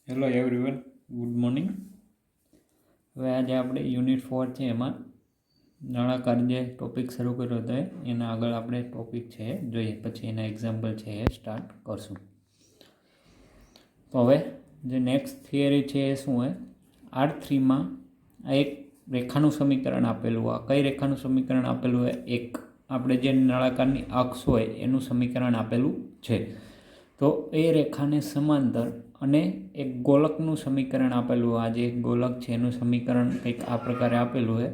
Hello everyone, good morning. હવે આજે આપણે યુનિટ 4 છે એમાં નળાકાર જે ટોપિક શરૂ કર્યો હતો એના આગળ આપણે ટોપિક છે જોઈએ, પછી એના એક્ઝામ્પલ છે એ સ્ટાર્ટ કરશું. તો હવે જે નેક્સ્ટ થિયરી છે એ શું હોય, R3માં આ એક રેખાનું સમીકરણ આપેલું. આ કઈ રેખાનું સમીકરણ આપેલું હોય? એક આપણે જે નળાકારની અક્ષ હોય એનું સમીકરણ આપેલું છે. તો એ રેખાને સમાંતર અને એક ગોલકનું સમીકરણ આપેલું. આ જે ગોલક છે એનું સમીકરણ કંઈક આ પ્રકારે આપેલું છે.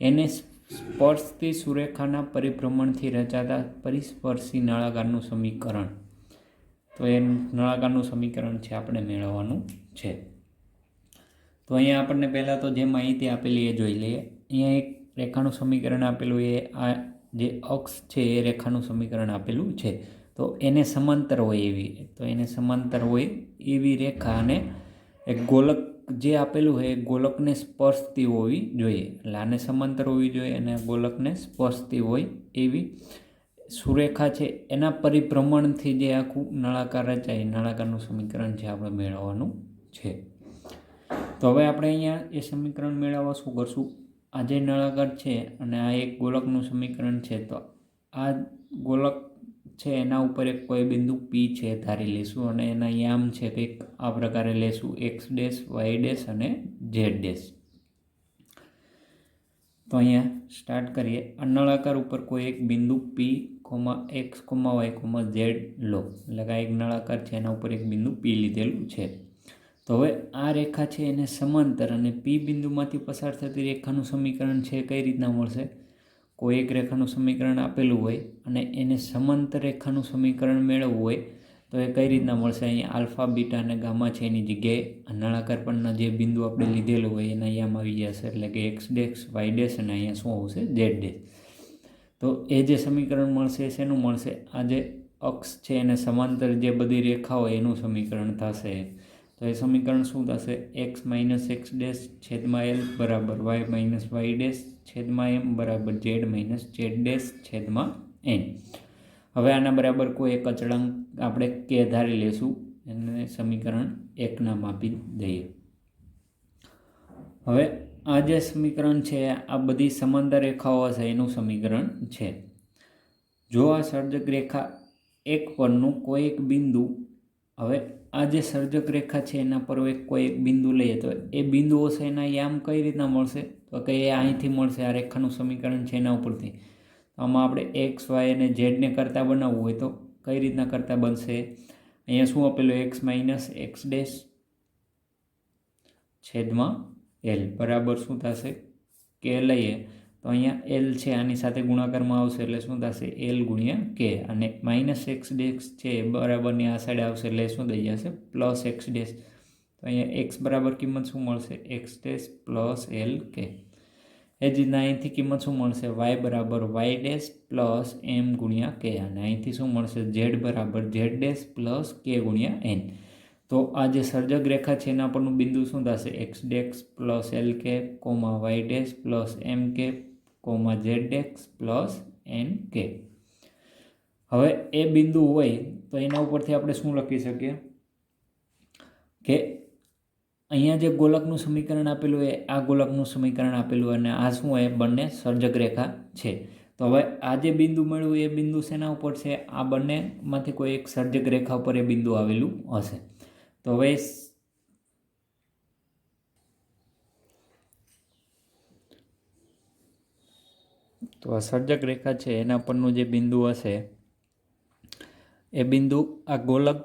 એને સ્પર્શતી સુરેખાના પરિભ્રમણથી રચાતા પરિસ્પર્શી નળાકારનું સમીકરણ. તો એ નળાકારનું સમીકરણ છે આપણે મેળવવાનું છે. તો અહીંયા આપણને પહેલાં તો જે માહિતી આપેલી એ જોઈ લઈએ. અહીંયા એક રેખાનું સમીકરણ આપેલું, એ આ જે અક્ષ છે એ રેખાનું સમીકરણ આપેલું છે. તો એને સમાંતર હોય એવી, તો એને સમાંતર હોય એવી રેખા અને એક ગોલક જે આપેલું હોય એ ગોલકને સ્પર્શતી હોવી જોઈએ. એટલે આને સમાંતર હોવી જોઈએ અને ગોલકને સ્પર્શતી હોય એવી સુરેખા છે એના પરિભ્રમણથી જે આખું નળાકાર રચાય, નળાકારનું સમીકરણ છે આપણે મેળવવાનું છે. તો હવે આપણે અહીંયા એ સમીકરણ મેળવવા શું કરશું? આ જે નળાકાર છે અને આ એક ગોલકનું સમીકરણ છે, તો આ ગોલક છે એના ઉપર એક કોઈ બિંદુ P છે ધારી લઈશું અને એના યામ છે કંઈક આ પ્રકારે લેશું, x ડેશ, y ડેશ અને z ડેશ. તો અહીંયા સ્ટાર્ટ કરીએ. આ નળાકાર ઉપર કોઈ એક બિંદુ P, x, y, z લો. એટલે કે આ એક નળાકાર છે એના ઉપર એક બિંદુ P લીધેલું છે. તો હવે આ રેખા છે એને સમાંતર અને P બિંદુમાંથી પસાર થતી રેખાનું સમીકરણ છે કઈ રીતના મળશે? કોઈ એક રેખાનું સમીકરણ આપેલું હોય અને એને સમાંતર રેખાનું સમીકરણ મેળવવું હોય તો એ કઈ રીતના મળશે? અહીંયા આલ્ફા, બીટા અને ગામા છે એની જગ્યાએ આ નળાકાર પરના જે બિંદુ આપણે લીધેલું હોય એના અહીંયા આવી જશે. એટલે કે x ડેશ, y ડેશ અને અહીંયા શું આવશે? z dash. તો એ જે સમીકરણ મળશે શેનું મળશે? આ જે અક્ષ છે એને સમાંતર જે બધી રેખા હોય એનું સમીકરણ થશે. તો એ સમીકરણ શું થશે? x માઇનસ એક્સ ડેશ છેદમાં l બરાબર y માઇનસ વાય ડેશ છેદમાં m બરાબર z માઇનસ z ડેશ છેદમાં n. હવે આના બરાબર કોઈ એક અચળાંક આપણે કે ધારી લેશું, એને સમીકરણ 1 નામ આપી દઈએ. હવે આ જે સમીકરણ છે આ બધી સમાંતર રેખાઓ હશે એનું સમીકરણ છે. જો આ સર્જક રેખા એક પરનું કોઈ એક બિંદુ, હવે આ જે સર્જક રેખા છે એના પર કોઈ એક બિંદુ લઈએ તો એ બિંદુ હશે એના યામ કઈ રીતના મળશે? તો કે એ અહીંથી મળશે. આ રેખાનું સમીકરણ છે એના ઉપરથી. આમાં આપણે x, y અને z ને કરતા બનાવવું હોય તો કઈ રીતના કરતા બનશે? અહીંયા શું આપેલું? x માઇનસ એક્સ ડેશ છેદમાં l બરાબર શું થશે? કે લઈએ તો અહીંયા l છે આની સાથે ગુણાકારમાં આવશે એટલે શું થશે? l ગુણ્યા k. અને માઇનસ એક્સ ડેશ છે બરાબરની આ સાઈડ આવશે એટલે શું થઈ જશે? Plus x dash. તો અહીંયા x બરાબર કિંમત શું મળશે? X dash plus l k. એ જ રીતના અહીંથી કિંમત શું મળશે? y બરાબર y ડેશ પ્લસ m ગુણ્યા k. અને અહીંથી શું મળશે? z બરાબર z ડેશ પ્લસ k ગુણ્યા n. તો આ જે સર્જક રેખા છે એના પરનું બિંદુ શું થશે? X dash plus l k comma y dash plus m k comma z dash plus n k. હવે એ બિંદુ હોય તો એના ઉપરથી આપણે શું લખી શકીએ કે અહીંયા જે ગોલકનું સમીકરણ આપેલું હોય આ ગોલકનું સમીકરણ આપેલું અને આ શું હોય? બંને સર્જક રેખા છે. તો હવે આ જે બિંદુ મળ્યું એ બિંદુ શેના ઉપર છે? આ બંનેમાંથી કોઈ એક સર્જક રેખા ઉપર એ બિંદુ આવેલું હશે. તો હવે તો આ સર્જક રેખા છે એના પરનું જે બિંદુ હશે એ બિંદુ આ ગોલક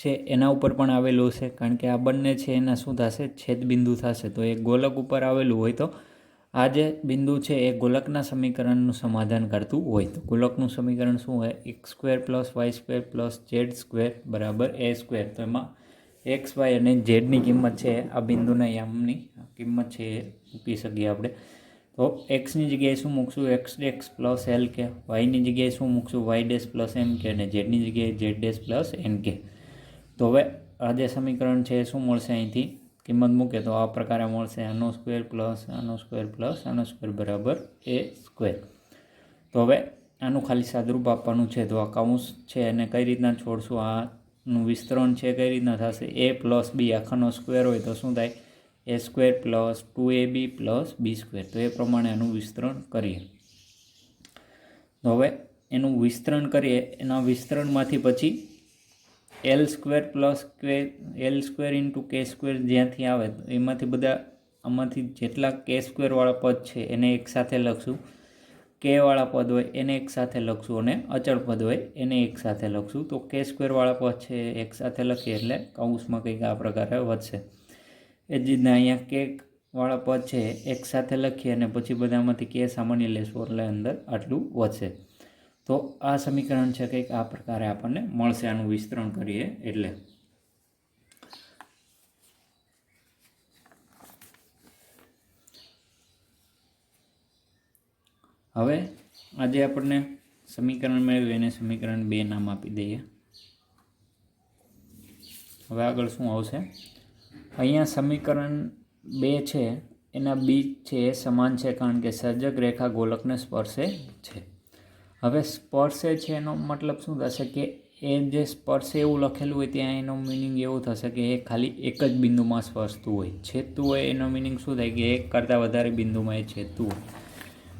છે એના ઉપર પણ આવેલું હશે, કારણ કે આ બંને છે એના શું થશે? છેદ બિંદુ થશે. તો એ ગોલક ઉપર આવેલું હોય તો આ જે બિંદુ છે એ ગોલકના સમીકરણનું સમાધાન કરતું હોય. તો ગોલકનું સમીકરણ શું હોય? X square plus y square plus z square બરાબર એ સ્ક્વેર. તો એમાં એક્સ, વાય અને ઝેડની કિંમત છે આ બિંદુના યામની કિંમત છે એ મૂકી શકીએ આપણે. તો એક્સની જગ્યાએ શું મૂકશું? એક્સ ડેશ પ્લસ એલ કે. વાયની જગ્યાએ શું મૂકશું? વાય ડેશ પ્લસ એમ કે. અને ઝેડની જગ્યાએ ઝેડ ડેશ પ્લસ એન કે. તો હવે આ જે સમીકરણ છે એ શું મળશે? અહીંથી કિંમત મૂકે તો આ પ્રકારે મળશે. આનો સ્ક્વેર પ્લસ આનો સ્ક્વેર પ્લસ આનો સ્ક્વેર બરાબર એ સ્ક્વેર. તો હવે આનું ખાલી સાદુરૂપ આપવાનું છે. તો આ કૌંસ છે એને કઈ રીતના છોડશું? આ નું વિસ્તરણ છે કઈ રીતના થશે, a પ્લસ બી આખાનો સ્ક્વેર હોય તો શું થાય, a square plus 2ab plus b square. તો એ પ્રમાણે આનું વિસ્તરણ કરીએ. તો હવે એનું વિસ્તરણ કરીએ, એના વિસ્તરણમાંથી પછી L square plus L square into કે સ્ક્વેર જ્યાંથી આવે એમાંથી બધા આમાંથી જેટલા કે સ્ક્વેરવાળા પદ છે એને એક સાથે લખશું, કેવાળા પદ હોય એને એક સાથે લખશું અને અચળ પદ હોય એને એક સાથે લખશું. તો કે સ્ક્વેરવાળા પદ છે એક સાથે લખીએ એટલે કૌંસમાં કંઈક આ પ્રકારે વધશે. એ જ રીતના અહીંયા કે વાળા પદ છે એક સાથે લખીએ અને પછી બધામાંથી કે સામાન્ય લેશું એટલે અંદર આટલું વધશે. તો આ સમીકરણ છે કંઈક આ પ્રકારે આપણને મળશે આનું વિસ્તરણ કરીએ એટલે. હવે આજે આપણને સમીકરણ મેળવ્યું એને સમીકરણ 2 નામ આપી દઈએ. હવે આગળ શું આવશે, અહીંયા સમીકરણ 2 છે એના બીજ છે એ સમાન છે કારણ કે સર્જક રેખા ગોલકને સ્પર્શે છે. હવે સ્પર્શે છે એનો મતલબ શું થશે કે એ જે સ્પર્શે એવું લખેલું હોય ત્યાં એનો મિનિંગ એવું થશે કે એ ખાલી એક જ બિંદુમાં સ્પર્શતું હોય. છેદતું હોય એનો મિનિંગ શું થાય કે એક કરતાં વધારે બિંદુમાં એ છેદતું હોય.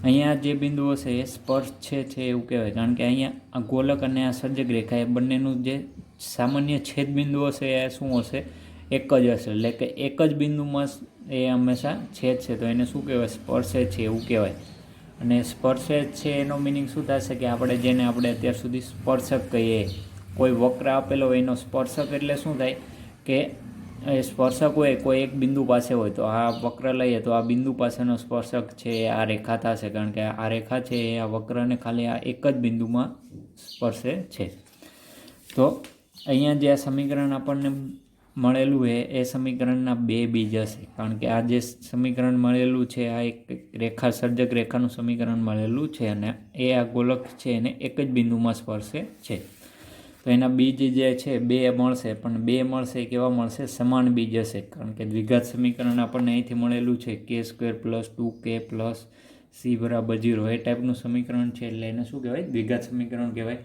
અહીંયા જે બિંદુઓ છે એ સ્પર્શ છે એવું કહેવાય કારણ કે અહીંયા આ ગોલક અને આ સર્જક રેખા એ બંનેનું જે સામાન્ય છેદ બિંદુઓ છે એ શું હશે, એક જ હશે. એટલે કે એક જ બિંદુમાં એ હંમેશા છેદ છે તો એને શું કહેવાય, સ્પર્શે છે એવું કહેવાય. અને સ્પર્શે છે એનો મિનિંગ શું થશે કે આપણે અત્યાર સુધી સ્પર્શક કહીએ, કોઈ વક્ર આપેલો હોય એનો સ્પર્શક એટલે શું થાય કે એ સ્પર્શક હોય કોઈ એક બિંદુ પાસે હોય તો આ વક્ર લઈએ તો આ બિંદુ પાસેનો સ્પર્શક છે એ આ રેખા થશે કારણ કે આ રેખા છે એ આ વક્રને ખાલી આ એક જ બિંદુમાં સ્પર્શે છે. તો અહીંયા જે આ સમીકરણ આપણને મળેલું છે એ સમીકરણના 2 બીજ હશે કારણ કે આ જે સમીકરણ મળેલું છે આ એક રેખા સર્જક રેખાનું સમીકરણ મળેલું છે અને એ આ ગોલક છે એને એક જ બિંદુમાં સ્પર્શે છે. તો એના બીજ જે છે 2 મળશે, પણ 2 મળશે કેવા મળશે, સમાન બીજ હશે કારણ કે દ્વિઘાત સમીકરણ આપણને અહીંથી મળેલું છે કે square plus 2k plus C બરાબર 0 એ ટાઈપનું સમીકરણ છે એટલે એને શું કહેવાય, દ્વિઘાત સમીકરણ કહેવાય.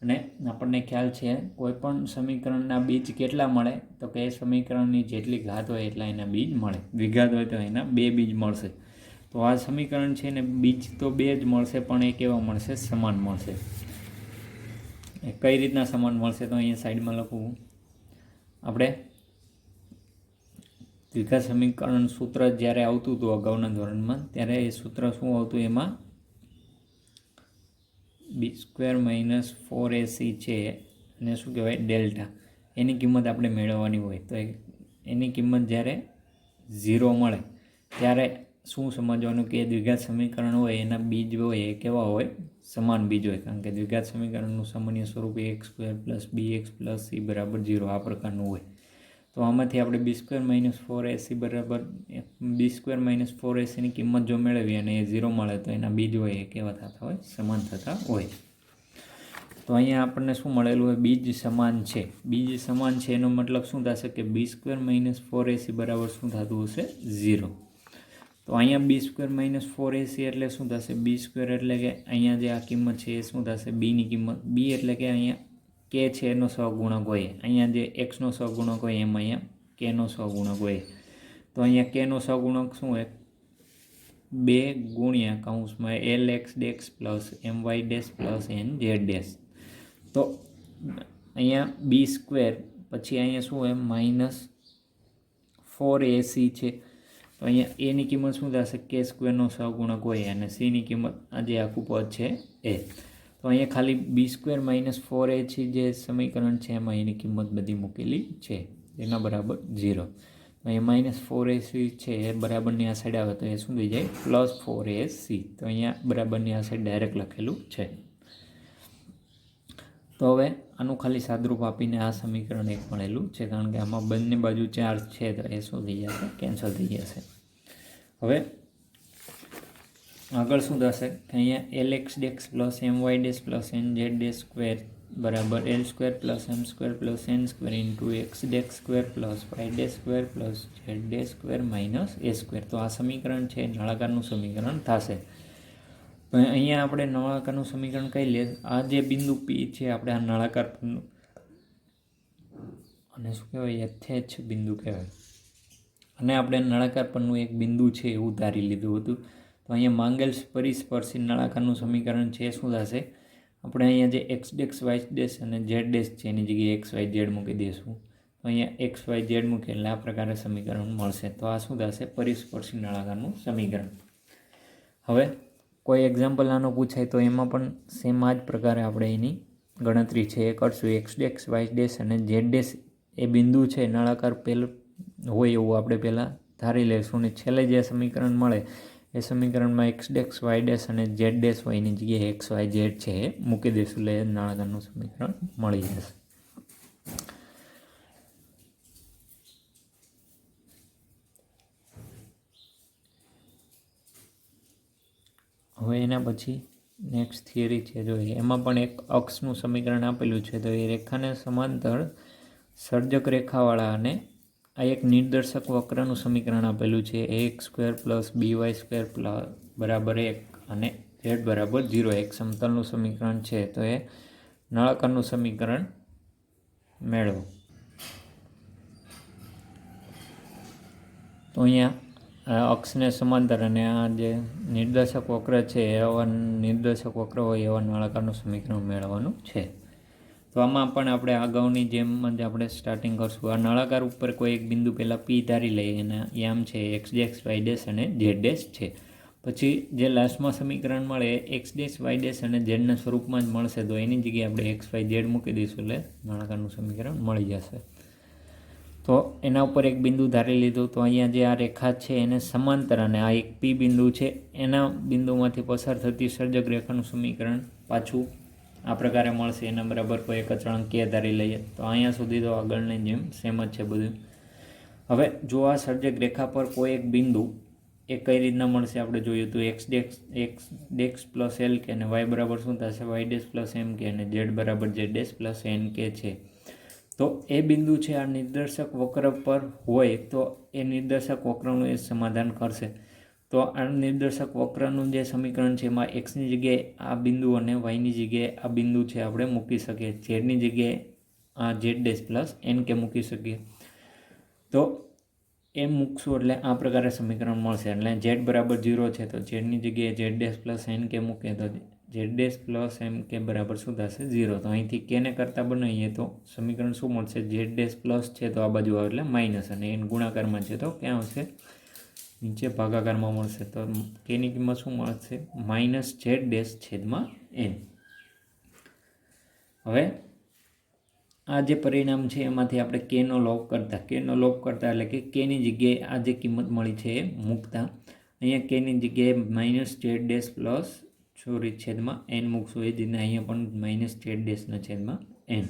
અને આપણને ખ્યાલ છે કોઈ પણ સમીકરણના બીજ કેટલા મળે તો કે એ સમીકરણની જેટલી ઘાત હોય એટલા એના બીજ મળે. દ્વિઘાત હોય તો એના 2 બીજ મળશે. તો આ સમીકરણ છે ને બીજ તો 2 જ મળશે પણ એ કેવા મળશે, સમાન મળશે. કઈ રીતના સમાન મળશે તો અહીંયા સાઈડમાં લખવું, આપણે દ્વિઘાત સમીકરણ સૂત્ર જ્યારે આવતું હતું અગાઉના ધોરણમાં ત્યારે એ સૂત્ર શું આવતું, એમાં બી સ્ક્વેર માઇનસ 4ac છે અને શું કહેવાય ડેલ્ટા, એની કિંમત આપણે મેળવવાની હોય. તો એની કિંમત જ્યારે 0 મળે ત્યારે શું સમજવાનું કે દ્વિઘાત સમીકરણ હોય એના બીજ હોય એ કેવા હોય, સમાન બીજ હોય કારણ કે દ્વિઘાત સમીકરણનું સામાન્ય સ્વરૂપ એક્સ સ્ક્વેર પ્લસ બી એક્સ પ્લસ સી બરાબર 0 આ પ્રકારનું હોય. તો આમાંથી આપણે બી સ્ક્વેર માઇનસ 4ac બરાબર બી સ્ક્વેર માઇનસ 4acની કિંમત જો મેળવીએ અને એ 0 મળે તો એના બીજ હોય એ કેવા થતા હોય, સમાન થતા હોય. તો અહીંયા આપણને શું મળેલું હોય, બીજ સમાન છે. બીજ સમાન છે એનો મતલબ શું થશે કે બી સ્ક્વેર માઇનસ 4ac બરાબર શું થતું હશે, 0. તો અહીંયા બી સ્ક્વેર માઇનસ 4ac એટલે શું થશે, બી સ્ક્વેર એટલે કે અહીંયા જે આ કિંમત છે એ શું થશે, બીની કિંમત. બી એટલે કે અહીંયા કે છે એનો સહગુણક હોય, અહીંયા જે એક્સનો સહગુણક હોય એમ અહીંયા કેનો સહગુણક હોય. તો અહીંયા કેનો સહગુણક શું હોય, 2 ગુણ્યા કૌંસમાં l x dash plus m y dash plus n z dash. તો અહીંયા બી સ્ક્વેર પછી અહીંયા શું હોય, માઇનસ 4ac છે. તો અહીંયા એની કિંમત શું થશે, કે સ્ક્વેરનો સહગુણક હોય અને સીની કિંમત આ જે આખું પદ છે એ. તો અહીંયા ખાલી બી સ્ક્વેર માઇનસ 4ac જે સમીકરણ છે એમાં એની કિંમત બધી મૂકેલી છે એના બરાબર 0. અહીંયા માઇનસ 4ac છે એ બરાબરની આ સાઈડ આવે તો એ શું થઈ જાય, પ્લસ 4ac. તો અહીંયા બરાબરની આ સાઈડ ડાયરેક્ટ લખેલું છે. તો હવે આનું ખાલી સાદરૂપ આપીને આ સમીકરણ એક મળેલું છે કારણ કે આમાં બંને બાજુ ચાર્જ છે તો એ શું થઈ જશે, કેન્સલ થઈ જશે. હવે આગળ શું થશે કે અહીંયા l x dash plus m y dash plus n z dash square બરાબર l square plus m square plus n square into x dash square plus y dash square plus z dash square minus a square. તો આ સમીકરણ છે નળાકારનું સમીકરણ થશે. તો અહીંયા આપણે નળાકારનું સમીકરણ કહી લઈએ, આ જે બિંદુ પી છે આપણે આ નળાકાર અને શું કહેવાય યથેચ્છ બિંદુ કહેવાય. અને આપણે નળાકાર પરનું એક બિંદુ છે એવું ધારી લીધું હતું. તો અહીંયા માંગેલ પરિસ્પર્શી નળાકારનું સમીકરણ છે શું થશે? આપણે અહીંયા જે એક્સ ડેશ વાય ડેશ અને ઝેડ ડેશ છે એની જગ્યાએ એક્સ વાય ઝેડ મૂકી દઈશું. તો અહીંયા એક્સ વાય ઝેડ મૂકીએ એટલે આ પ્રકારે સમીકરણ મળશે. તો આ શું થશે? પરિસ્પર્શી નળાકારનું સમીકરણ. હવે કોઈ એક્ઝામ્પલ આનો પૂછાય તો એમાં પણ સેમ આ જ પ્રકારે આપણે એની ગણતરી છે એ કરશું. એક્સ ડેશ વાય ડેશ અને ઝેડ ડેશ એ બિંદુ છે નળાકાર પહેલું હોય એવું આપણે પહેલાં ધારી લઈશું. અને છેલ્લે જે સમીકરણ મળે એ સમીકરણમાં એક્સ ડેશ વાય ડેશ અને ઝેડ ડેશ હોય એની જગ્યાએ એક્સ વાય ઝેડ છે એ મૂકી દઈશું એટલે નળાકારનું સમીકરણ મળી જશે. હવે એના પછી નેક્સ્ટ થિયરી છે જોઈએ. એમાં પણ એક અક્ષનું સમીકરણ આપેલું છે. તો એ રેખાને સમાંતર સર્જક રેખાવાળા અને આ એક નિર્દેશક વક્રનું સમીકરણ આપેલું છે. ax² + by² બરાબર 1 અને z બરાબર 0 એક સમતલનું સમીકરણ છે. તો એ નળાકારનું સમીકરણ મેળવો. તો અહીંયા અક્ષને સમાંતર અને આ જે નિર્દેશક વક્ર છે એવા નિર્દેશક વક્ર હોય એવા નળાકારનું સમીકરણ મેળવવાનું છે. તો આમાં પણ આપણે અગાઉની જેમ જ આપણે સ્ટાર્ટિંગ કરશું. આ નળાકાર ઉપર કોઈ એક બિંદુ પહેલાં પી ધારી લઈએ અને આમ છે એક્સ ડેશ વાય ડેશ અને ઝેડ ડેશ છે. પછી જે લાસ્ટમાં સમીકરણ મળે એક્સ ડેશ વાય ડેશ અને ઝેડના સ્વરૂપમાં જ મળશે. તો એની જગ્યાએ આપણે એક્સ વાય ઝેડ મૂકી દઈશું એટલે નળાકારનું સમીકરણ મળી જશે. તો એના ઉપર એક બિંદુ ધારી લીધું. તો અહીંયા જે આ રેખા છે એને સમાંતર અને આ એક પી બિંદુ છે એના બિંદુમાંથી પસાર થતી સર્જક રેખાનું સમીકરણ પાછું આ પ્રકારે મળશે. એના બરાબર કોઈ એક અચળાંક કે ધારી લઈએ. તો અહીંયા સુધી તો આગળની જેમ સેમ જ છે બધું. હવે જો આ સર્જક રેખા પર કોઈ એક બિંદુ એ કઈ રીતના મળશે આપણે જોયું તો એક્સ ડેશ પ્લસ એલ કે અને વાય બરાબર શું થશે? વાય ડેશ પ્લસ એમ કે અને ઝેડ બરાબર ઝેડ ડેશ પ્લસ એન કે છે. તો એ બિંદુ છે આ નિર્દેશક વક્ર પર હોય તો એ નિર્દેશક વક્રનું એ સમાધાન કરશે. તો આ નિર્દેશક વક્રનું જે સમીકરણ છે એમાં એક્સની જગ્યાએ આ બિંદુ અને વાયની જગ્યાએ આ બિંદુ છે આપણે મૂકી શકીએ. ઝેડની જગ્યાએ આ ઝેડ ડેશ પ્લસ એન કે મૂકી શકીએ. તો એમ મૂકશું એટલે આ પ્રકારે સમીકરણ મળશે. એટલે ઝેડ બરાબર 0 છે તો ઝેડની જગ્યાએ ઝેડ ડેશ પ્લસ એન કે મૂકીએ તો ઝેડ ડેશ પ્લસ એમ કે બરાબર શું થશે? 0. તો અહીંથી કેને કરતાં બનાવીએ તો સમીકરણ શું મળશે? ઝેડ ડેશ પ્લસ છે તો આ બાજુ આવે એટલે માઇનસ અને એન ગુણાકારમાં છે તો ક્યાં આવશે? નીચે ભાગાકારમાં મળશે. તો કેની કિંમત શું મળશે? માઇનસ ઝેડ ડેશ છેદમાં એન. હવે આ જે પરિણામ છે એમાંથી આપણે કેનો લોપ કરતા એટલે કે કેની જગ્યાએ આ જે કિંમત મળી છે એ મૂકતા અહીંયા કેની જગ્યાએ માઇનસ ઝેડ ડેશ પ્લસ છેદમાં એન મૂકશું. એ જ રીતે અહીંયા પણ માઇનસ ઝેડ ડેશના છેદમાં એન.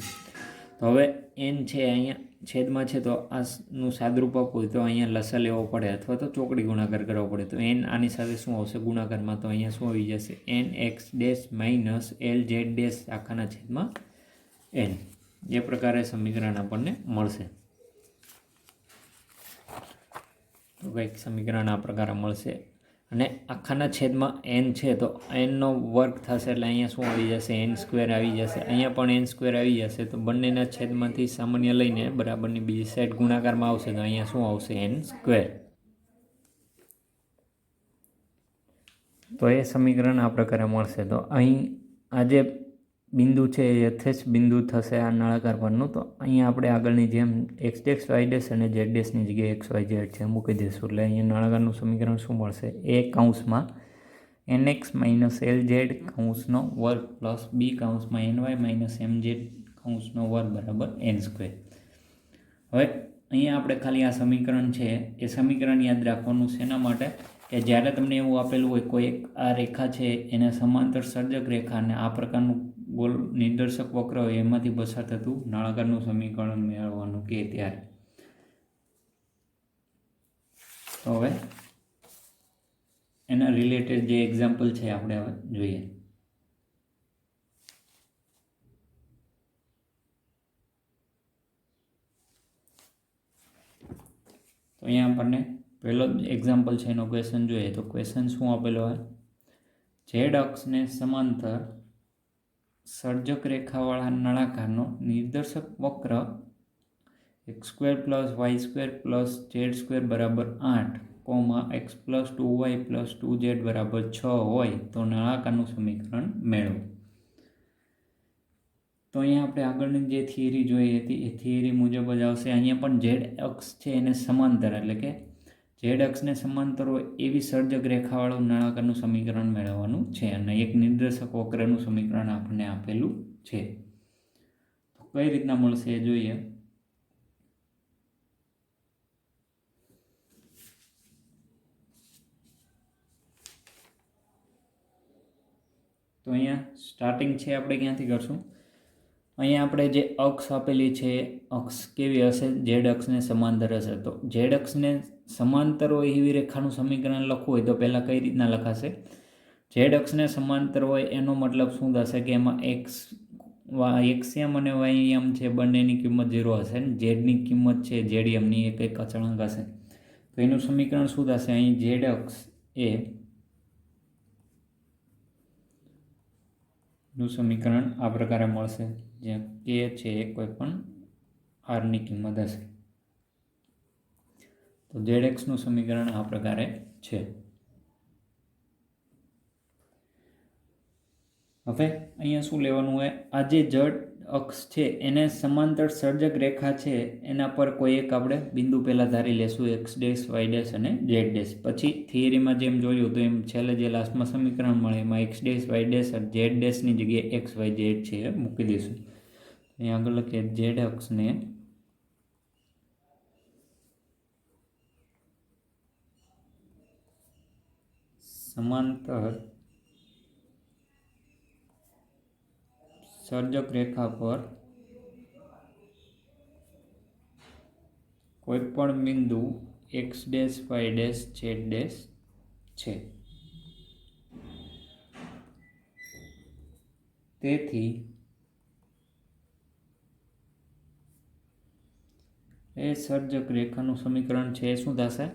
તો હવે એન છે અહીંયા છેદમાં છે તો આનું સાદરૂપ આપવું હોય તો અહીંયા લસા લેવો પડે અથવા તો ચોકડી ગુણાકાર કરવો પડે. તો એન આની સાથે શું આવશે ગુણાકારમાં? તો અહીંયા શું આવી જશે? N x dash minus l z dash આખાના છેદમાં એન. એ પ્રકારે સમીકરણ આપણને મળશે. તો કંઈક સમીકરણ આ પ્રકારે મળશે અને આખાના છેદમાં એન છે તો એનનો વર્ગ થશે એટલે અહીંયા શું આવી જશે? એન સ્ક્વેર આવી જશે. અહીંયા પણ એન સ્ક્વેર આવી જશે. તો બંનેના છેદમાંથી સામાન્ય લઈને બરાબરની બીજી સાઈડ ગુણાકારમાં આવશે તો અહીંયા શું આવશે? N square. તો એ સમીકરણ આ પ્રકારે મળશે. તો અહીં આજે બિંદુ છે એ યથેચ્છ બિંદુ થશે આ નળાકાર પરનું. તો અહીંયા આપણે આગળની જેમ એક્સ ડેશ વાય ડેશ અને ઝેડ ડેશની જગ્યાએ એક્સ વાય ઝેડ છે મૂકી દઈશું એટલે અહીંયા નળાકારનું સમીકરણ શું મળશે? એ કૌંસમાં n x minus l z કૌંસનો વર્ગ પ્લસ બી કૌંસમાં n y minus m z કૌંસનો વર્ગ બરાબર એન સ્ક્વેર. હવે અહીંયા આપણે ખાલી આ સમીકરણ છે એ સમીકરણ યાદ રાખવાનું શેના માટે? કે જ્યારે તમને એવું આપેલું હોય કોઈ એક આ રેખા છે એને સમાંતર સર્જક રેખા અને આ પ્રકારનું ગોલ નિર્દેશક વક્ર હોય એમાંથી પસાર થતું નળાકારનું સમીકરણ મેળવવાનું કે ત્યારે. તો હવે એના રિલેટેડ જે એક્ઝામ્પલ છે આપણે હવે જોઈએ. તો અહીંયા આપણને પહેલો જ એક્ઝામ્પલ છે એનો ક્વેશ્ચન જોઈએ. તો ક્વેશ્ચન શું આપેલો હોય? ઝેડ અક્ષને સમાંતર સર્જક રેખાવાળા નળાકારનો નિર્દેશક વક્ર x² + y² + z² બરાબર 8, x + 2y + 2z બરાબર 6 હોય તો નળાકારનું સમીકરણ મેળવો. તો અહીંયા આપણે આગળની જે થિયરી જોઈ હતી એ થિયરી મુજબ જ આવશે. અહીંયા પણ ઝેડ અક્ષ છે એને સમાંતર, એટલે કે ઝેડ અક્ષને સમાંતર હોય એવી સર્જક રેખાવાળું નળાકારનું સમીકરણ મેળવવાનું છે અને એક નિર્દેશક વક્રનું સમીકરણ આપણને આપેલું છે. તો કઈ રીતના મળશે એ જોઈએ. તો અહીંયા સ્ટાર્ટિંગ છે આપણે ક્યાંથી કરશું. અહીંયા આપણે જે અક્ષ આપેલી છે અક્ષ કેવી હશે, ઝેડ અક્ષને સમાંતર હશે. તો ઝેડ અક્ષને સમાંતર હોય એવી રેખાનું સમીકરણ લખવું હોય તો પહેલાં કઈ રીતના લખાશે. ઝેડ અક્ષને સમાંતર હોય એનો મતલબ શું થશે કે એમાં એક્સએમ અને વાયએમ છે બંનેની કિંમત 0 હશે ને ઝેડની કિંમત છે ઝેડએમની એ કંઈક અચળાંક હશે. તો એનું સમીકરણ શું થશે, અહીં ઝેડ અક્ષ એ નું સમીકરણ આ પ્રકારે મળશે, જ્યાં કે છે એ કોઈ પણ આરની કિંમત હશે. તો ઝેડ એક્સનું સમીકરણ આ પ્રકારે છે. હવે અહીંયા શું લેવાનું હોય, આ જે ઝેડ અક્ષ છે એને સમાંતર સર્જક રેખા છે એના પર કોઈ એક આપણે બિંદુ પહેલાં ધારી લેશું, x', y' અને z'. પછી થિયરીમાં જેમ જોયું તો એમ છેલ્લે જે લાસ્ટમાં સમીકરણ મળે એમાં x', y' અને z' ની જગ્યાએ x, y, z છે એ મૂકી દઈશું. અહીંયા આગળ લખીએ ઝેડ અક્ષને સમાંતર સર્જક રેખા પર કોઈ પણ બિંદુ x', y', z' છે. તેથી એ સર્જક રેખાનું સમીકરણ છે એ શું થશે,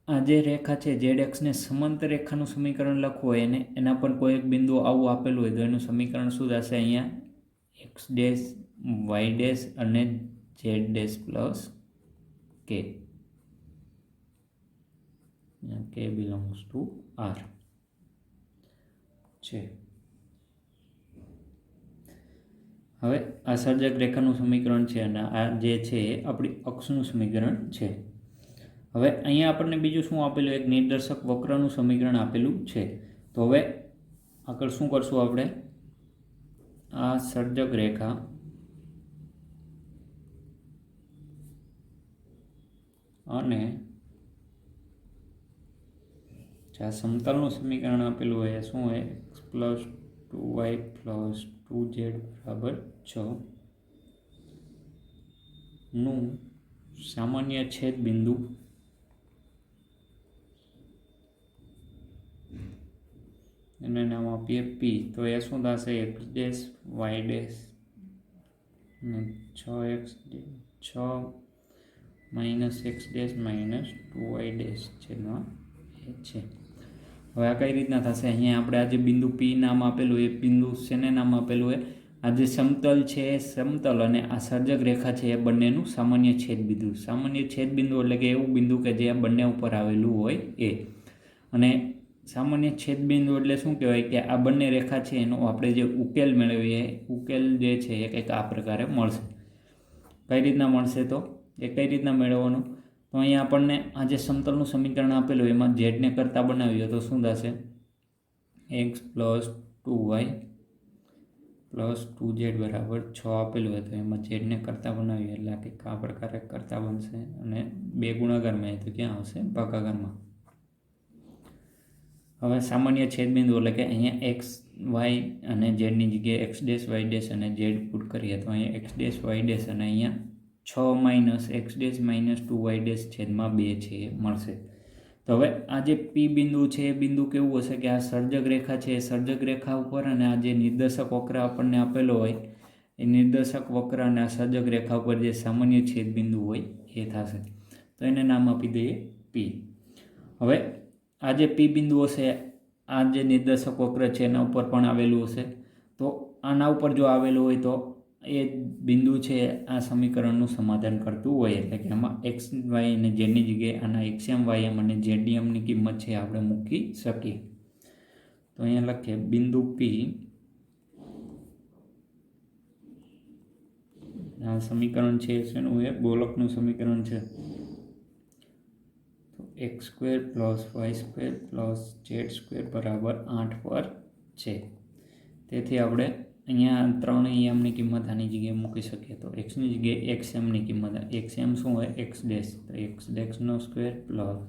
આ જે રેખા છે ઝેડ એક્સને સમાંતર રેખાનું સમીકરણ લખવું હોય એને એના પર કોઈ એક બિંદુ આવું આપેલું હોય તો એનું સમીકરણ શું થશે, અહીંયા x', y' અને z' plus k. k belongs to r છે. હવે આ સર્જક રેખાનું સમીકરણ છે અને આ જે છે એ આપણી અક્ષનું સમીકરણ છે. હવે અહીંયા આપણને બીજું શું આપેલું, એક નિર્દેશક વક્રનું સમીકરણ આપેલું છે. તો હવે આગળ શું કરશું આપણે, આ સર્જક રેખા અને આ સમતલનું સમીકરણ આપેલું હોય શું હોય, x + 2y + 2z બરાબર 6 નું સામાન્ય છેદ બિંદુ એને નામ આપીએ P. તો એ શું થશે, x', y' 6x 6 - x' - 2y' છેદમાં એ છે. હવે આ કઈ રીતના થશે, અહીંયા આપણે આ જે બિંદુ P નામ આપેલું એ બિંદુ શેને નામ આપેલું હોય, આ જે સમતલ છે એ સમતલ અને આ સર્જક રેખા છે એ બંનેનું સામાન્ય છેદ બિંદુ. સામાન્ય છેદ બિંદુ એટલે કે એવું બિંદુ કે જે આ બંને ઉપર આવેલું હોય એ. અને સામાન્ય છેદ બિંદુ એટલે શું કહેવાય કે આ બંને રેખા છે એનો આપણે જે ઉકેલ મેળવીએ, ઉકેલ જે છે એ કંઈક આ પ્રકારે મળશે. કઈ રીતના મળશે, તો એ કઈ રીતના મેળવવાનું, તો અહીંયા આપણને આ જે સમતલનું સમીકરણ આપેલું એમાં ઝેડને કરતા બનાવીએ તો શું થશે, x + 2y + 2z બરાબર 6 આપેલું હોય તો એમાં ઝેડને કરતા બનાવીએ એટલે કંઈક આ પ્રકારે કરતા બનશે અને 2 ગુણાકારમાં તો ક્યાં આવશે, ભાગાકારમાં. હવે સામાન્ય છેદબિંદુ એટલે કે અહીંયા x, y અને z ની જગ્યાએ x', y' અને z પુટ કરીએ તો અહીંયા x', y' અને અહીંયા 6 - x' - 2y' છેદમાં 2 છે એ મળશે. તો હવે આ જે P બિંદુ છે એ બિંદુ કેવું હશે કે આ સર્જક રેખા છે એ સર્જક રેખા ઉપર અને આ જે નિર્દેશક વક્ર આપણને આપેલો હોય એ નિર્દેશક વક્ર અને આ સર્જક રેખા ઉપર જે સામાન્ય છેદ બિંદુ હોય એ થશે. તો એને નામ આપી દઈએ P. હવે આ જે P બિંદુ હશે આ જે નિર્દેશક વક્ર છે એના ઉપર પણ આવેલું હશે. તો આના ઉપર જો આવેલું હોય તો એ બિંદુ છે આ સમીકરણનું સમાધાન કરતું હોય, એટલે કે આમાં એક્સ વાય અને ઝેડની જગ્યાએ આના એક્સએમ વાયએમ અને ઝેડીએમની કિંમત છે આપણે મૂકી શકીએ. તો અહીંયા લખીએ બિંદુ પી, આ સમીકરણ છે શેનું? એ ગોલકનું સમીકરણ છે. તો x square plus y square plus z square બરાબર 8 પર છે. તેથી આપણે અહીંયા 3 એમની કિંમત આની જગ્યાએ મૂકી શકીએ. તો એક્સની જગ્યાએ એક્સ એમની કિંમત, એક્સ એમ શું હોય? એક્સ ડેશ, તો એક્સ ડેશનો સ્ક્વેર પ્લસ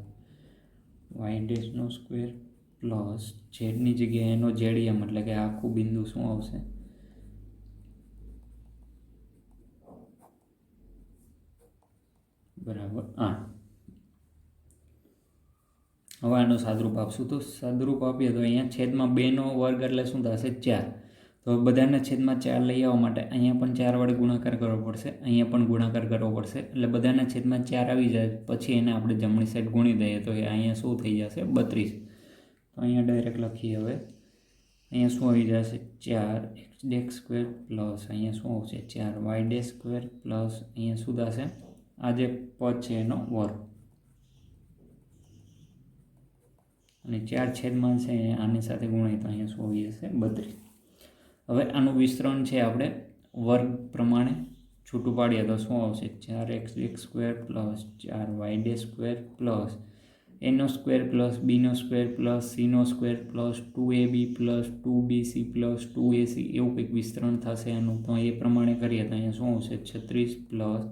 વાય ડેશનો સ્ક્વેર પ્લસ ઝેડની જગ્યાએ એનો ઝેડ એમ, એટલે કે આખું બિંદુ શું આવશે? બરાબર 8. હવે આનું સાદરૂપ આપશું. તો સાદરૂપ આપીએ તો અહીંયા છેદમાં 2નો વર્ગ એટલે શું થશે? 4. તો બધાના છેદમાં 4 લઈ આવવા માટે અહીંયા પણ 4 વડે ગુણાકાર કરવો પડશે, અહીંયા પણ ગુણાકાર કરવો પડશે. એટલે બધાના છેદમાં 4 આવી જાય પછી એને આપણે જમણી સાઈડ ગુણી દઈએ તો એ અહીંયા શું થઈ જશે? 32. તો અહીંયા ડાયરેક્ટ લખીએ. હવે અહીંયા શું આવી જશે? 4 એક્સ ડેશ સ્ક્વેર પ્લસ અહીંયા શું આવશે? 4 વાય ડેશ સ્ક્વેર પ્લસ અહીંયા શું થશે? આ જે પદ છે એનો વર્ગ, અને 4 છેદમાં છે આની સાથે ગુણાય તો અહીંયા શું આવી જશે? 32. હવે આનું વિસ્તરણ છે આપણે વર્ગ પ્રમાણે છૂટું પાડીએ તો શું આવશે? 4 x dash square plus 4 y dash square plus એનો સ્ક્વેર પ્લસ બીનો સ્ક્વેર પ્લસ સીનો square plus 2ab plus 2bc plus 2ac એવું કંઈક વિસ્તરણ થશે એનું. તો એ પ્રમાણે કરીએ તો અહીંયા શું આવશે? 36 plus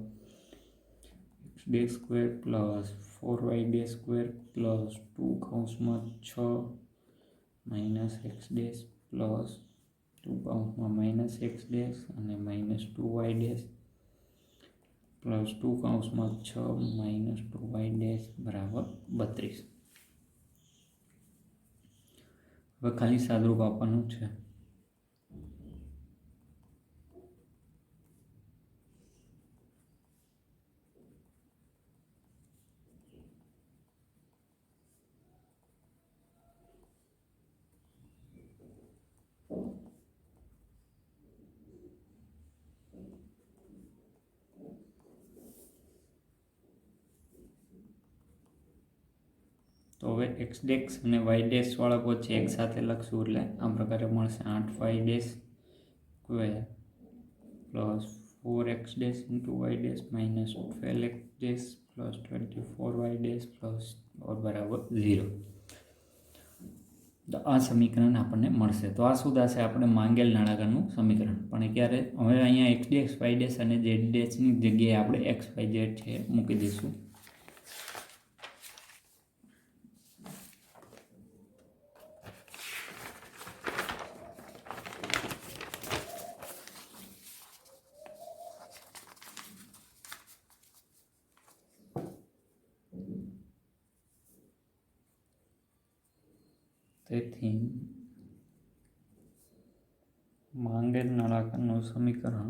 x dash square plus 4y dash square plus 2 minus x dash plus 2 minus x dash અને minus 2y dash plus 2 minus 2y dash બરાબર 32. હવે ખાલી સાદરૂપ આપવાનું છે. તો હવે એક્સ ડેશ અને વાય ડેશ વાળા પદ છે એક સાથે લખશું એટલે આ પ્રકારે મળશે 8y dash square plus 4x dash into y dash minus 12x dash plus 24y dash plus બરાબર 0. તો આ સમીકરણ આપણને મળશે. તો આ શું થશે? આપણે માંગેલ નળાકારનું સમીકરણ. પણ ક્યારે? હવે અહીંયા એક્સ ડેશ વાય ડેશ અને ઝેડ ડેશની જગ્યાએ આપણે એક્સ વાય ઝેડ છે મૂકી દઈશું. તેથી માંગેલ નળાકારનું સમીકરણ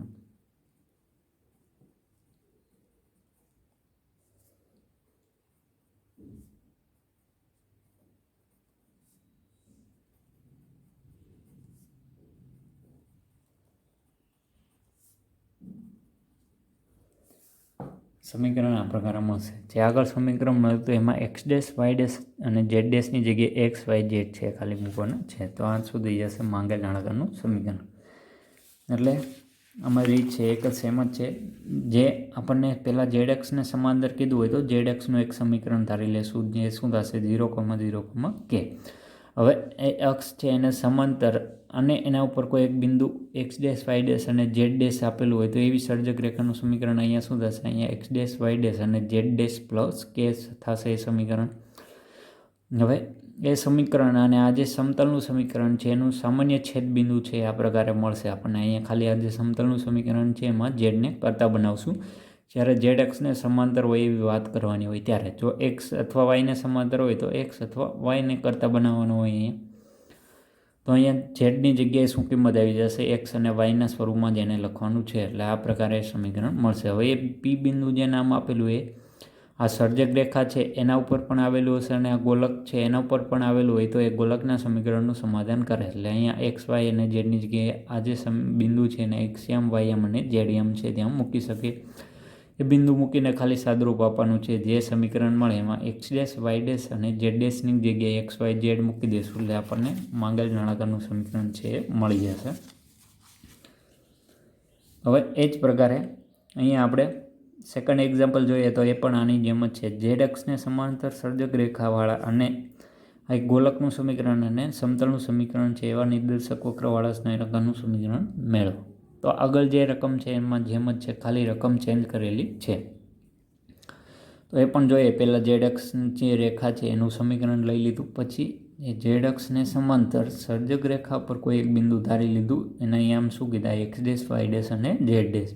આ પ્રકારે મળશે. જે આગળ સમીકરણ મળ્યું તો એમાં એક્સ ડેશ વાય ડેશ અને ઝેડ ડેશની જગ્યાએ એક્સ વાય ઝેડ છે ખાલી મૂકવાના છે. તો આ શું થઈ જશે? માંગેલ નળાકારનું સમીકરણ. એટલે અમારી રીત છે એક જ સેમ જ છે. જે આપણને પહેલાં ઝેડ એક્સને સમાંતર કીધું હોય તો ઝેડ એક્સનું એક સમીકરણ ધારી લેશું, જે શું થશે? 0,0 કે. હવે એ અક્ષ છે એને સમાંતર અને એના ઉપર કોઈ એક બિંદુ એક્સ ડેશ વાય ડેશ અને ઝેડ ડેશ આપેલું હોય તો એવી સર્જક રેખાનું સમીકરણ અહીંયા શું થશે? અહીંયા એક્સ ડેશ વાય ડેશ અને ઝેડ ડેશ પ્લસ કે થશે એ સમીકરણ. હવે એ સમીકરણ અને આ જે સમતલનું સમીકરણ છે એનું સામાન્ય છેદ બિંદુ છે આ પ્રકારે મળશે આપણને. અહીંયા ખાલી આ જે સમતલનું સમીકરણ છે એમાં ઝેડને કરતા બનાવશું. જ્યારે ઝેડ એક્સને સમાંતર હોય એવી વાત કરવાની હોય ત્યારે. જો એક્સ અથવા વાયને સમાંતર હોય તો એક્સ અથવા વાયને કરતા બનાવવાનું હોય અહીંયા. તો અહીંયા ઝેડની જગ્યાએ શું કિંમત આવી જશે? એક્સ અને વાયના સ્વરૂપમાં જ એને લખવાનું છે. એટલે આ પ્રકારે સમીકરણ મળશે. હવે એ પી બિંદુ જે નામ આપેલું એ આ સર્જક રેખા છે એના ઉપર પણ આવેલું હશે અને આ ગોલક છે એના ઉપર પણ આવેલું હોય તો એ ગોલકના સમીકરણનું સમાધાન કરે. એટલે અહીંયા એક્સ વાય અને ઝેડની જગ્યાએ આ જે બિંદુ છે એને એક્સએમ વાયએમ અને ઝેડએમ છે ત્યાં મૂકી શકીએ. એ બિંદુ મૂકીને ખાલી સાદુરૂપ આપવાનું છે. જે સમીકરણ મળે એમાં એક્સ ડેશ વાય ડેશ અને ઝેડ ડેશની જગ્યાએ એક્સ વાય ઝેડ મૂકી દઈશું એટલે આપણને માંગેલ નળાકારનું સમીકરણ છે એ મળી જશે. હવે એ જ પ્રકારે અહીંયા આપણે સેકન્ડ એક્ઝામ્પલ જોઈએ તો એ પણ આની જેમ જ છે. ઝેડ અક્ષને સમાંતર સર્જક રેખાવાળા અને આ એક ગોલકનું સમીકરણ અને સમતલનું સમીકરણ છે એવા નિર્દેશક વક્રવાળા સ્નેહરેખાનું સમીકરણ મેળવો. તો આગળ જે રકમ છે એમાં જેમ જ છે, ખાલી રકમ ચેન્જ કરેલી છે. તો એ પણ જોઈએ. પહેલાં ઝેડ અક્ષ જે રેખા છે એનું સમીકરણ લઈ લીધું, પછી એ ઝેડ અક્ષને સમાંતર સર્જક રેખા પર કોઈ એક બિંદુ ધારી લીધું. એને અહીંયા આમ શું કીધા, એક્સ ડેશ વાય ડેશ અને ઝેડ ડેશ.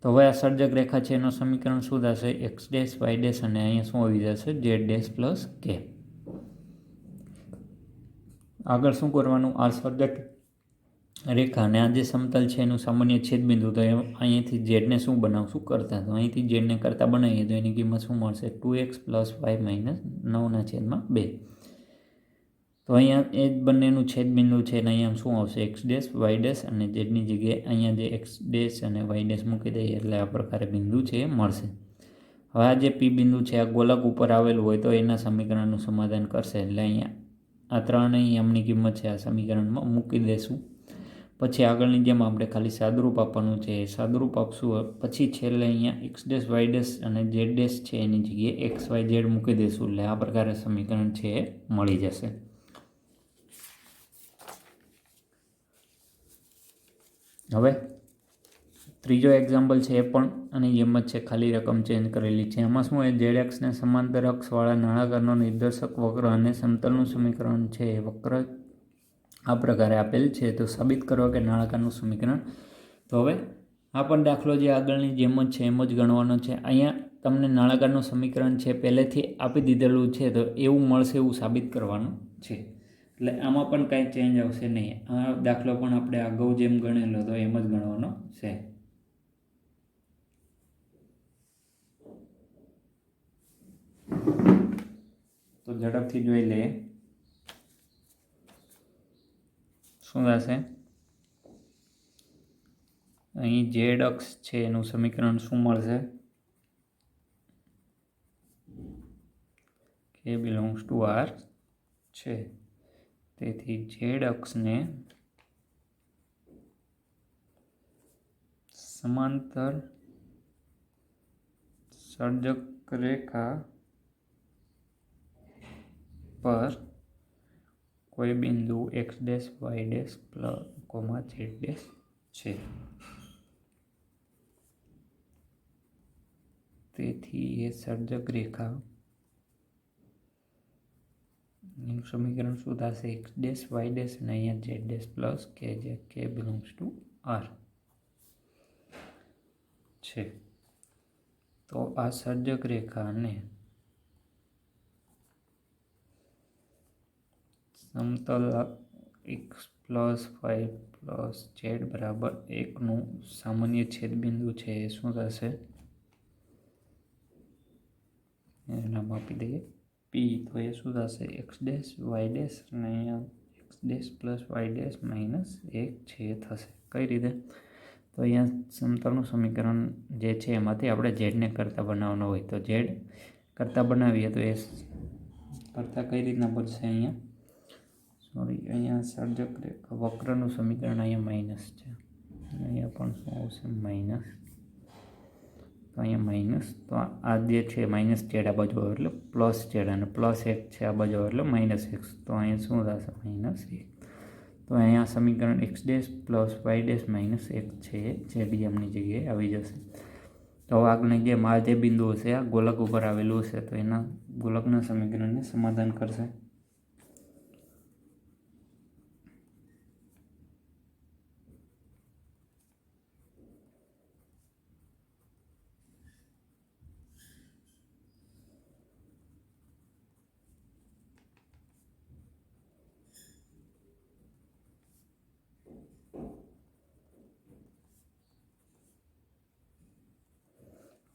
તો હવે આ સર્જક રેખા છે એનું સમીકરણ શું થશે, એક્સ ડેશ વાય ડેશ અને અહીંયા શું આવી જશે, ઝેડ ડેશ પ્લસ કે. આગળ શું કરવાનું, આ સર્જક રેખા અને આ જે સમતલ છે એનું સામાન્ય છેદબિંદુ, તો અહીંયાથી ઝેડને શું બનાવશું, કરતા. તો અહીંથી ઝેડને કરતા બનાવીએ તો એની કિંમત શું મળશે, 2x + y - 9/2. તો અહીંયા એ જ બંનેનું છેદબિંદુ છે અને અહીંયા શું આવશે, એક્સ ડેશ વાય ડેશ અને ઝેડની જગ્યાએ અહીંયા જે એક્સ ડેશ અને વાય ડેશ મૂકી દઈએ એટલે આ પ્રકારે બિંદુ છે એ મળશે. હવે આ જે પી બિંદુ છે આ ગોલક ઉપર આવેલું હોય તો એના સમીકરણનું સમાધાન કરશે. એટલે અહીંયા આ ત્રણેય એમની કિંમત છે આ સમીકરણમાં મૂકી દઈશું. પછી આગળની જેમ આપણે ખાલી સાદુરૂપ આપવાનું છે. સાદુરૂપ આપશું પછી છેલ્લે અહીંયા એક્સ ડેશ વાય ડેશ અને ઝેડ ડેશ છે એની જગ્યાએ એક્સ વાય ઝેડ મૂકી દઈશું એટલે આ પ્રકારે સમીકરણ છે એ મળી જશે. હવે ત્રીજો એક્ઝામ્પલ છે એ પણ આની જેમ જ છે, ખાલી રકમ ચેન્જ કરેલી છે. એમાં શું હોય, ઝેડ અક્ષને સમાંતર અક્ષવાળા નળાકારનો નિર્દેશક વક્ર અને સમતલનું સમીકરણ છે એ વક્ર આ પ્રકારે આપેલ છે. તો સાબિત કરો કે નળાકારનું સમીકરણ. તો હવે આ પણ દાખલો જે આગળની જેમ જ છે એમ જ ગણવાનો છે. અહીંયા તમને નળાકારનું સમીકરણ છે પહેલેથી આપી દીધેલું છે તો એવું મળશે એવું સાબિત કરવાનું છે. એટલે આમાં પણ કાંઈ ચેન્જ આવશે નહીં. આ દાખલો પણ આપણે અગાઉ જેમ ગણેલો હતો એમ જ ગણવાનો છે. તો ઝડપથી જોઈ લઈએ શું થશે. અહીં ઝેડ અક્ષ છે એનું સમીકરણ શું મળશે, કે બિલોંગ્સ ટુ આર છે. તેથી ઝેડ અક્ષને સમાંતર સર્જક રેખા પર કોઈ બિંદુ x dash y dash comma z dash છે. તેથી એ સર્જક રેખા એનું સમીકરણ શું થશે, એક્સ ડેશ વાય ડેશ અને અહીંયા ઝેડ ડેશ પ્લસ કે, જે કે બિલોંગ્સ ટુ આર છે. તો આ સર્જક રેખાને સમતલ x plus y plus z બરાબર 1નું સામાન્ય છેદબિંદુ છે એ શું થશે, નામ આપી દઈએ પી. તો એ શું થશે, એક્સ ડેશ વાય ડેશ અને અહીંયા x dash plus y dash -1 છે થશે. કઈ રીતે, તો અહીંયા સમતલનું સમીકરણ જે છે એમાંથી આપણે ઝેડને કરતા બનાવવાનો હોય તો ઝેડ કરતા બનાવીએ તો એ કરતા કઈ રીતના બનશે, અહીંયા સર્જક રેખા વક્રનું સમીકરણ અહીંયા માઇનસ છે, અહીંયા પણ શું આવશે માઇનસ. તો અહીંયા માઇનસ, તો આ જે છે માઇનસ ઝેડ આ બાજુ આવે એટલે પ્લસ ઝેડ અને પ્લસ 1 છે આ બાજુ આવે એટલે -x. તો અહીંયા શું થશે -1. તો અહીંયા સમીકરણ x dash plus y dash -1 છે જે ડીએમની જગ્યાએ આવી જશે. તો હવે આગળની જેમ આ જે બિંદુ હશે આ ગોલક ઉપર આવેલું હશે તો એના ગોલકના સમીકરણને સમાધાન કરશે.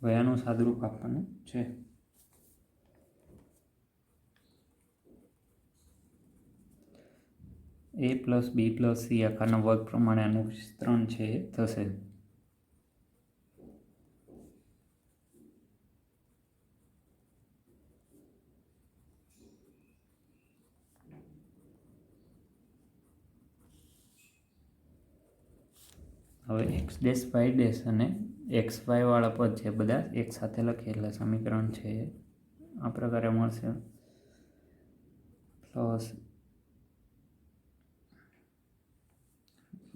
હવે આનું સાદુરૂપ આપવાનું છે. a plus b plus c આખાના વર્ગ પ્રમાણે આનું વિસ્તરણ છે એ થશે. હવે એક્સ ડેશ વાય ડેશ અને એક્સ વાય વાળા પદ છે બધા એક સાથે લખીએ એટલે સમીકરણ છે આ પ્રકારે મળશે. પ્લસ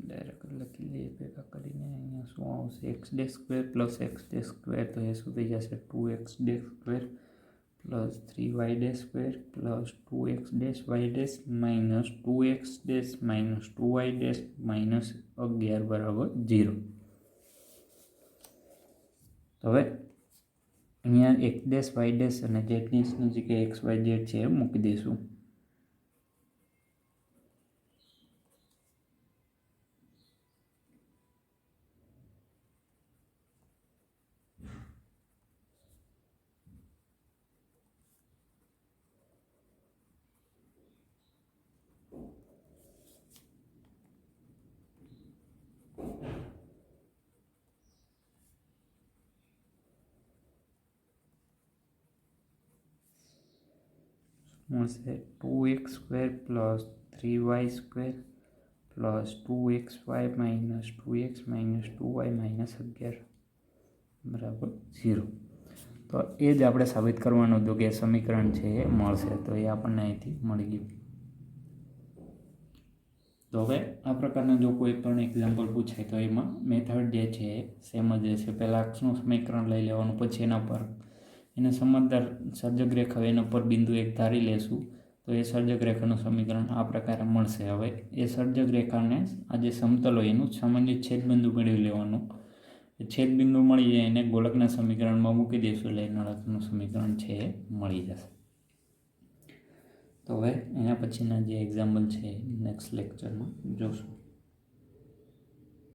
ડાયરેક્ટ લખી લઈએ ભેગા કરીને. અહીંયા શું આવશે? X dash square plus x dash square, તો એ શું થઈ જશે? 2x dash square plus 3y dash square plus 2x dash y dash minus 2x dash minus 2y dash minus 11 બરાબર 0. તો હવે અહીંયા એક્સ ડેશ વાય ડેશ અને ઝેડની જગ્યાએ એક્સ વાય ઝેડ છે એ મૂકી દઈશું. મળશે 2x square plus 3y square plus 2xy minus 2x minus 2y minus 11 બરાબર 0. તો એ જ આપણે સાબિત કરવાનું હતું કે સમીકરણ છે એ મળશે, તો એ આપણને અહીંથી મળી ગયું. તો હવે આ પ્રકારના જો કોઈ પણ એક્ઝામ્પલ પૂછાય તો એમાં મેથડ જે છે એ સેમ જ રહેશે. પહેલાં અક્ષનું સમીકરણ લઈ લેવાનું, પછી એના પર એને સમાંતર સર્જક રેખા એના પર બિંદુ એક ધારી લેશું તો એ સર્જક રેખાનું સમીકરણ આ પ્રકારે મળશે. હવે એ સર્જક રેખાને આ જે સમતલ હોય એનું સામાન્ય છેદબિંદુ મેળવી લેવાનું. છેદબિંદુ મળી જાય એને ગોળકના સમીકરણમાં મૂકી દઈશું એટલે નળકનું સમીકરણ છે એ મળી જશે. તો હવે એના પછીના જે એક્ઝામ્પલ છે નેક્સ્ટ લેક્ચરમાં જોશું.